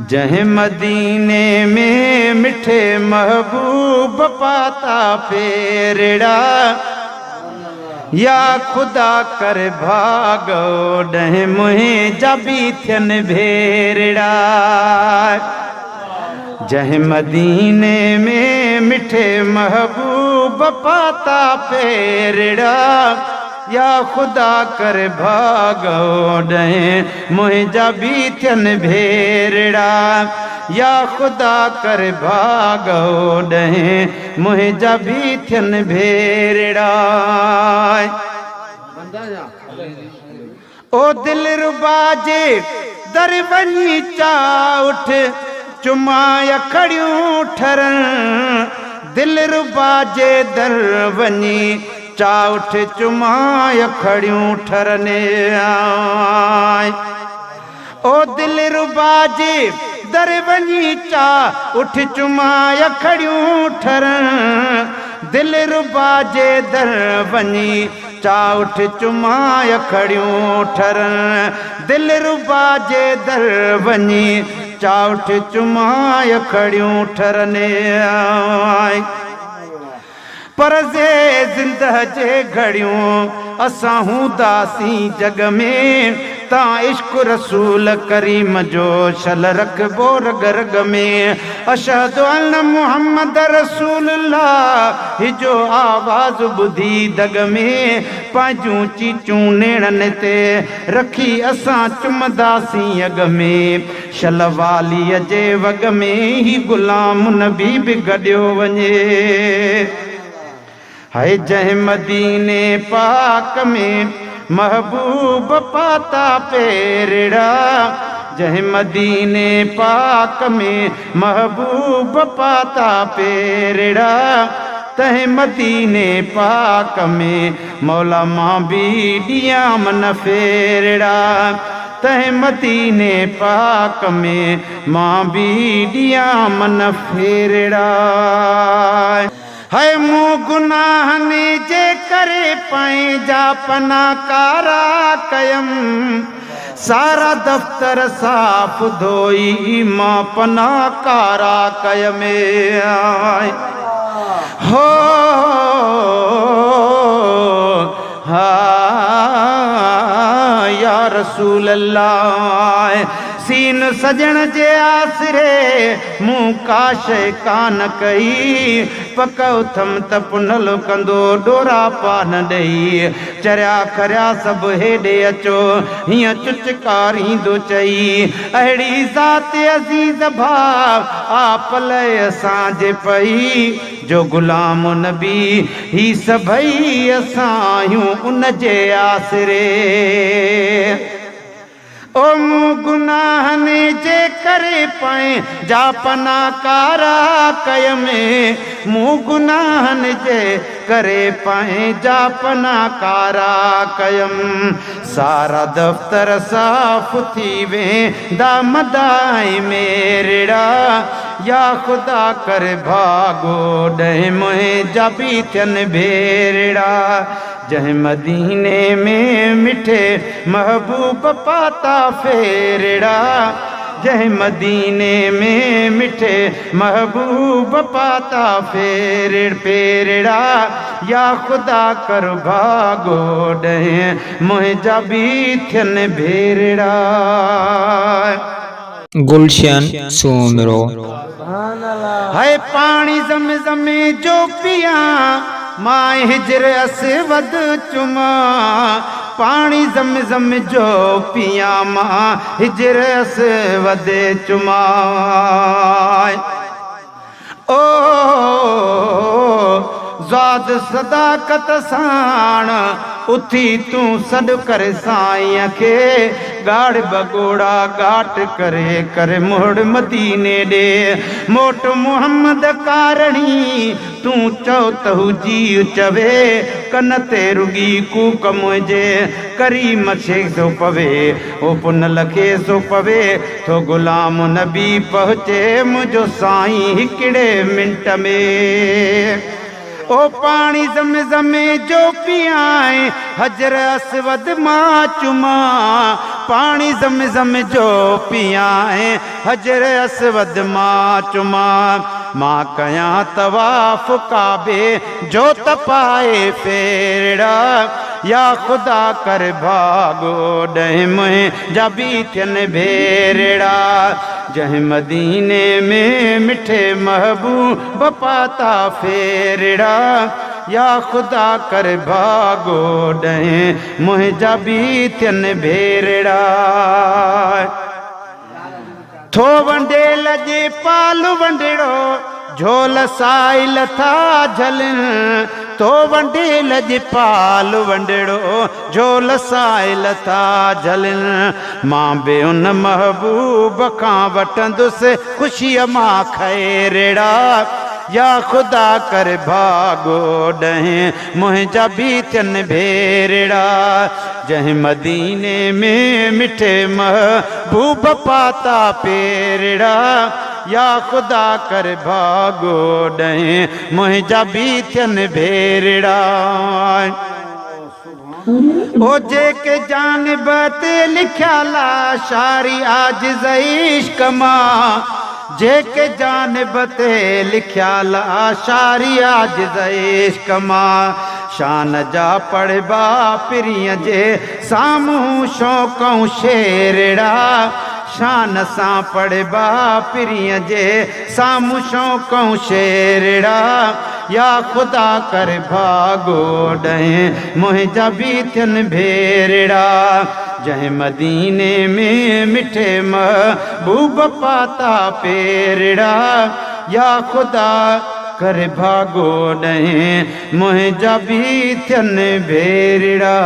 जह मदीने में मिठे महबूब पाता फेरड़ा, या खुदा कर भागो डह मुहे जबी थियन भेरड़ा। जह मदीने में मिठे महबूब पाता फेरड़ा, या खुदा कर भागो डह मुझा भी थियन भेरड़ा। या खुदा कर भागो डह मुझा भी थियन भेरड़ा। ओ दिल रुबा जे दर वञी चा उठ चुमाया खड़ियूं ठरन। दिल रुबा जे दर वञी चा उठ चुमाया खड़ियूं ठरने आय। ओ दिल रुबा जे दर वञी चा उठ चुमाया खड़ियूं ठरन। दिल रुबा जे दर वञी चा उठ चुमाया खड़ियूं ठरन। दिल रुबा जे दर वञी चा उठ चुमाया खड़ियूं ठरने आय। पर जे ज़िंदह जे घड़ियूं असां हूंदासीं जग में, ता इश्क रसूल करीम जो शल रखबो रग रग में। अशहदु अन्न मुहम्मद रसूलुल्लाह हिजो आवाज़ ॿुधी दग में, पंहिंजूं चीचूं नेणनि ते रखी असां चुमंदासीं अग में। शल वालीअ जे वग में ही गुलाम नबी बि गॾियो वञे। है जह मदीने पाक में महबूब पाता पेरड़ा। जह मदीने पाक में महबूब पाता पेरड़ा। तह मदीने पाक में मौला मां भी दिया मन फेरड़ा। तह मदीने पाक में मां भी दिया मन फेरड़ा। है मूं गुनाहनि जे करे पंहिंजा पनाकारा कयम। सारा दफ्तर साफ़ धोई मां पनाकारा कयम आय। हो हा या रसूल अल्लाह। सीन सजण जे आसरे मूं काश कान कई। पक उथम त पुनल कंदो डोरा पान ॾेई। चरिया खरिया सभु हेॾे अचो हीअं चुचकारींदो चई। अहिड़ी ज़ात अज़ीज़ भाव आप लय असांजे पई। जो गुलाम नबी ही सभई असां आहियूं उन जे आसरे। ओ मूं गुनाहनि जे करे पंहिंजा पनाकारा कयम। मूं गुनाहनि जे करे पंहिंजा पनाकारा कयम। सारा दफ्तर साफ़ थी वेंदा मदाई मेरड़ा। या खुदा कर भागो ॾह मुंहिंजा भी थियन भेरड़ा। जह मदीने में मिठे महबूब पाता फेरड़ा। जह मदीने में मिठे महबूब पाता फेरड़ा। या खुदा कर भागो ॾह मुंहिंजा भी थियन भेरड़ा। गुलशन सोमरो। है पानी ज़म जो पिया मां हिजर असवद चुमा। पानी ज़म जो पिया मां हिजर असवद चुमा। ओ ज़ाद सदाकत साण उथी तूं सॾु कर साईं खे। गाड़ बगोड़ा घाट करे करे मोड़ मदीने ॾे। मोट मुहम्मद कारणी तूं चओ त हुजी चवे। कन ते रुगी कूक मुंहिंजे करीम खे सो पवे। ओ पुनल खे सो पवे थो गुलाम नबी पहुचे मुंहिंजो साईं हिकिड़े मिंट में। ओ पानी ज़म जो पियाए हजर असवद मां चुमा। पानी ज़मज़म जो पियाएं हजर असवद मां चुमा मां कयां तवाफ काबे जो तपाए फेरड़ा या खुदा कर भागो डह मुंहिंजा बि थियनि भेरड़ा जंहिं मदीने में मिठे महबूब पाता फेरड़ा या खुदा कर भागो डह मुंहिंजा बि थियनि भेरड़ा थो वंडेल जे पाल वंडेड़ो झोल साइल था झलनि तो वंडेल जे पाल वंडेड़ो झोल साइल था झलनि मां बि उन महबूब खां वठंदुसि ख़ुशीअ मां खैरड़ा या खुदा कर भागो डह मुंहिंजा बि थियनि भेरड़ा जंहिं मदीने में मिठे महबूब पाता पेरड़ा या खुदा कर भागो डह मुंहिंजा बि थियनि भेरड़ा ओ जेके जानिब ते लिखियल शारी आजिज़ इश्क मां जेके जानिब ते लिखियल शारी आजिज़ इश्क मां शान जा पढ़बा पिरीअ जे साम्हूं शौक़ऊं शेरड़ा शान सां पढ़बा पिरीअ जे साम्हूं शौक़ऊं शेरड़ा या खुदा कर भागो डह मुंहिंजा बि थियनि भेरड़ा जंहिं मदीने में मिठे महबूब पाता पेरड़ा या खुदा कर भागो डह मुंहिंजा बि थियनि भेरड़ा।